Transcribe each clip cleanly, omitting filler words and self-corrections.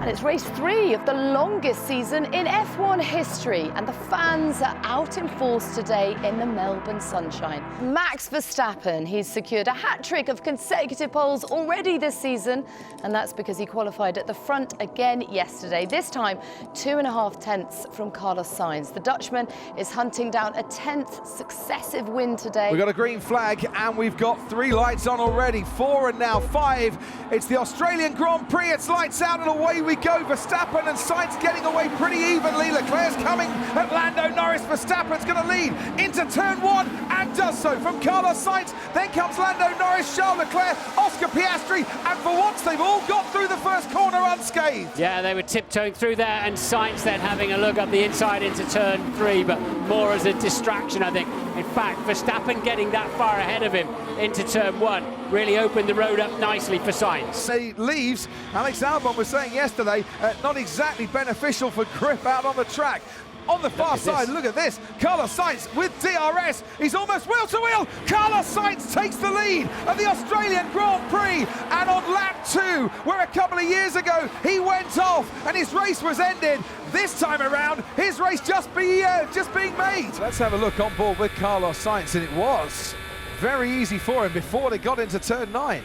And it's race 3 of the longest season in F1 history, and the fans are out in force today in the Melbourne sunshine. Max Verstappen, he's secured a hat-trick of consecutive poles already this season, and that's because he qualified at the front again yesterday, this time 2.5 tenths from Carlos Sainz. The Dutchman is hunting down a 10th successive win today. We've got a green flag and we've got 3 lights on already, 4 and now 5. It's the Australian Grand Prix, it's lights out and away we go. Verstappen and Sainz getting away pretty evenly. Leclerc's coming at Lando Norris. Verstappen's going to lead into turn 1 and does so from Carlos Sainz. Then comes Lando Norris, Charles Leclerc, Oscar Piastri, and for once they've all got through the first corner unscathed. Yeah, they were tiptoeing through there, and Sainz then having a look up the inside into turn 3, but more as a distraction, I think. In fact, Verstappen getting that far ahead of him into turn 1 really opened the road up nicely for Sainz. He leaves, Alex Albon was saying yesterday, not exactly beneficial for grip out on the track. On the far side, look at this. Carlos Sainz with DRS. He's almost wheel to wheel. Carlos Sainz takes the lead of the Australian Grand Prix. And on lap 2, where a couple of years ago he went off and his race was ended, this time around his race just being made. Let's have a look on board with Carlos Sainz, and it was very easy for him before they got into turn 9.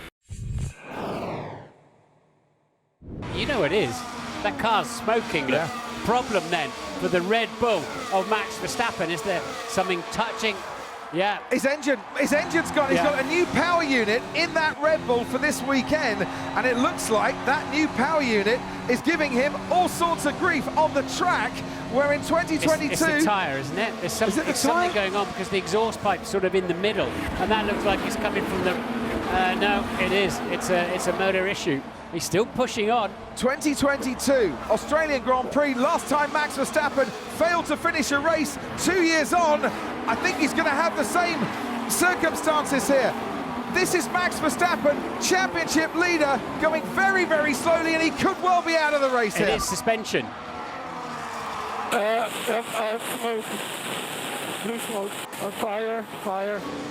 You know it is. That car's smoking. Yeah. Problem then for the Red Bull of Max Verstappen. Is there something touching? Yeah. His engine's gone. He's got a new power unit in that Red Bull for this weekend, and it looks like that new power unit is giving him all sorts of grief on the track, where in 2022... It's the tyre, isn't it? There's something going on because the exhaust pipe's sort of in the middle, and that looks like it's coming from the... no, it is. It's a motor issue. He's still pushing on. 2022 Australian Grand Prix. Last time Max Verstappen failed to finish a race 2 years on. I think he's going to have the same circumstances here. This is Max Verstappen, championship leader, going very, very slowly, and he could well be out of the race here. It is suspension. Blue smoke. Fire.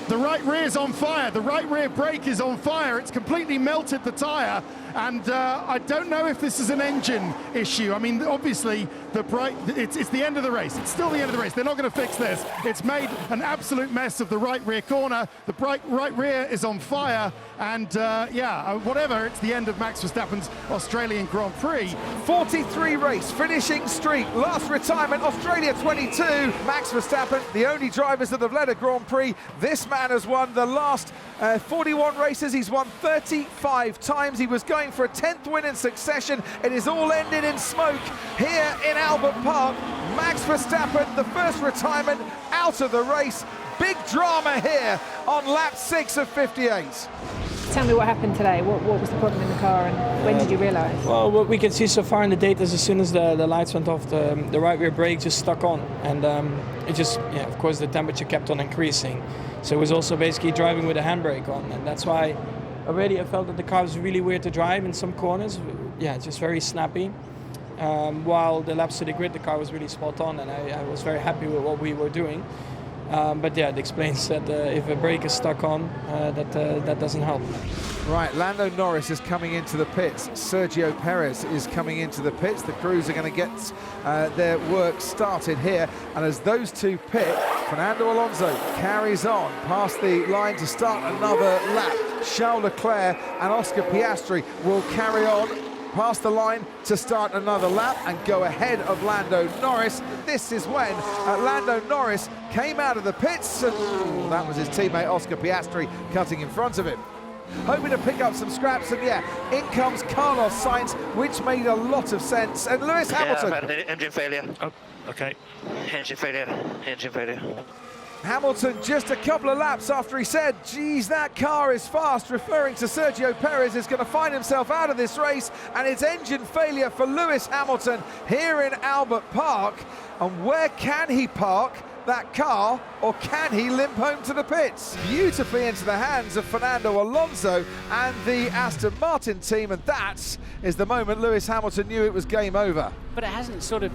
The right rear is on fire. The right rear brake is on fire. It's completely melted the tyre, and I don't know if this is an engine issue. I mean, obviously, it's the end of the race. It's still the end of the race. They're not going to fix this. It's made an absolute mess of the right rear corner. The right rear is on fire, and whatever. It's the end of Max Verstappen's Australian Grand Prix. 43 race finishing streak. Last retirement, Australia 22. Max Verstappen, the only drivers that have led a Grand Prix. This man has won the last 41 races. He's won 35 times. He was going for a 10th win in succession. It is all ended in smoke here in Albert Park. Max Verstappen, the first retirement out of the race. Big drama here on lap 6 of 58. Tell me what happened today. What was the problem in the car, and when did you realise? Well, what we can see so far in the data is as soon as the lights went off, the right rear brake just stuck on, and it just, of course, the temperature kept on increasing. So it was also basically driving with a handbrake on, and that's why already I felt that the car was really weird to drive in some corners. Yeah, just very snappy. While the laps to the grid, the car was really spot on, and I was very happy with what we were doing. But yeah, it explains that if a brake is stuck on, that doesn't help. Right, Lando Norris is coming into the pits. Sergio Perez is coming into the pits. The crews are going to get their work started here. And as those two pit, Fernando Alonso carries on past the line to start another lap. Charles Leclerc and Oscar Piastri will carry on past the line to start another lap and go ahead of Lando Norris. This is when Lando Norris came out of the pits, and that was his teammate Oscar Piastri cutting in front of him. Hoping to pick up some scraps, and in comes Carlos Sainz, which made a lot of sense. And Lewis Hamilton. Yeah, I've had engine failure. Oh, okay. Engine failure. Hamilton just a couple of laps after he said, geez, that car is fast, referring to Sergio Perez, is going to find himself out of this race, and it's engine failure for Lewis Hamilton here in Albert Park. And where can he park that car, or can he limp home to the pits? Beautifully into the hands of Fernando Alonso and the Aston Martin team, and that is the moment Lewis Hamilton knew it was game over. But it hasn't sort of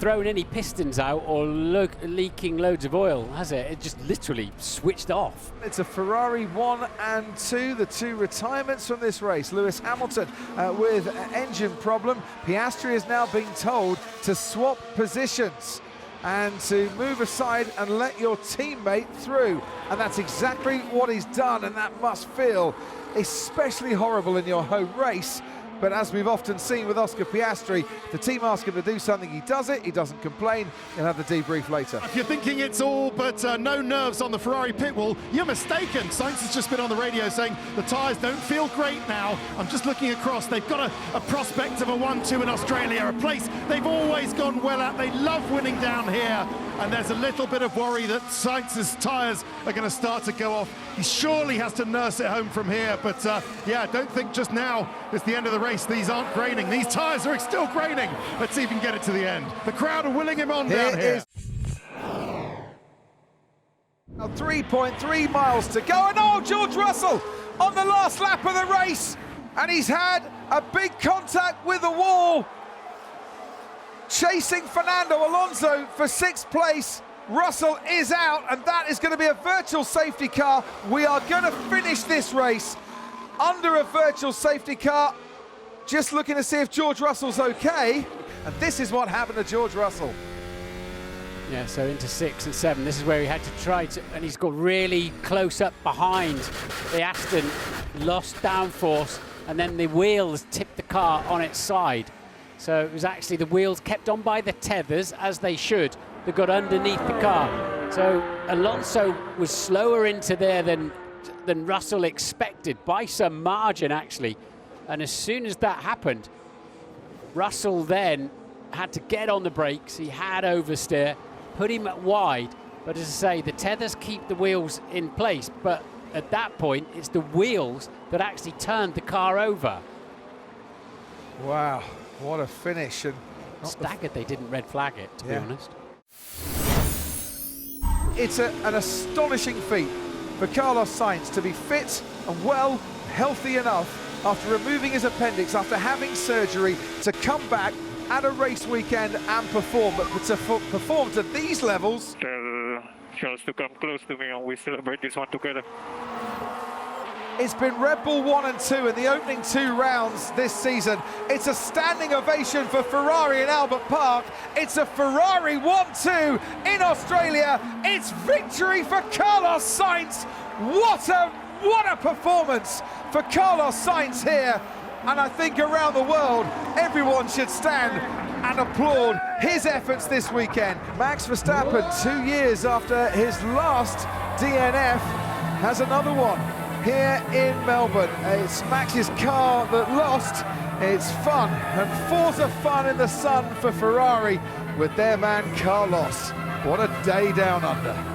thrown any pistons out or leaking loads of oil, has it? It just literally switched off. It's a Ferrari 1 and 2, the two retirements from this race. Lewis Hamilton with an engine problem. Piastri is now being told to swap positions and to move aside and let your teammate through. And that's exactly what he's done, and that must feel especially horrible in your home race. But as we've often seen with Oscar Piastri, if the team asks him to do something, he does it, he doesn't complain. He'll have the debrief later. If you're thinking it's all but no nerves on the Ferrari pit wall, you're mistaken. Sainz has just been on the radio saying the tyres don't feel great now. I'm just looking across. They've got a prospect of a 1-2 in Australia, a place they've always gone well at. They love winning down here. And there's a little bit of worry that Sainz's tyres are going to start to go off. He surely has to nurse it home from here. But yeah, don't think just now it's the end of the race. These aren't graining. These tyres are still graining. Let's see if we can get it to the end. The crowd are willing him on down here. 3.3 miles to go. And oh, George Russell on the last lap of the race. And he's had a big contact with the wall. Chasing Fernando Alonso for 6th place. Russell is out, and that is going to be a virtual safety car. We are going to finish this race under a virtual safety car. Just looking to see if George Russell's okay. And this is what happened to George Russell. Yeah, so into 6 and 7. This is where he had to try to, and he's got really close up behind the Aston, lost downforce, and then the wheels tipped the car on its side. So it was actually the wheels kept on by the tethers, as they should, that got underneath the car. So Alonso was slower into there than Russell expected, by some margin, actually. And as soon as that happened, Russell then had to get on the brakes. He had oversteer, put him at wide. But as I say, the tethers keep the wheels in place. But at that point, it's the wheels that actually turned the car over. Wow. What a finish. And staggered they didn't red flag it, to be honest. It's an astonishing feat for Carlos Sainz to be fit and well, healthy enough after removing his appendix, after having surgery, to come back at a race weekend and perform. But to perform to these levels... Tell Charles to come close to me and we celebrate this one together. It's been Red Bull 1 and 2 in the opening 2 rounds this season. It's a standing ovation for Ferrari in Albert Park. It's a Ferrari 1-2 in Australia. It's victory for Carlos Sainz. What a performance for Carlos Sainz here. And I think around the world, everyone should stand and applaud his efforts this weekend. Max Verstappen, 2 years after his last DNF, has another one here in Melbourne. It's Max's car that lost. It's fun, and Forza fun in the sun for Ferrari with their man Carlos. What a day down under.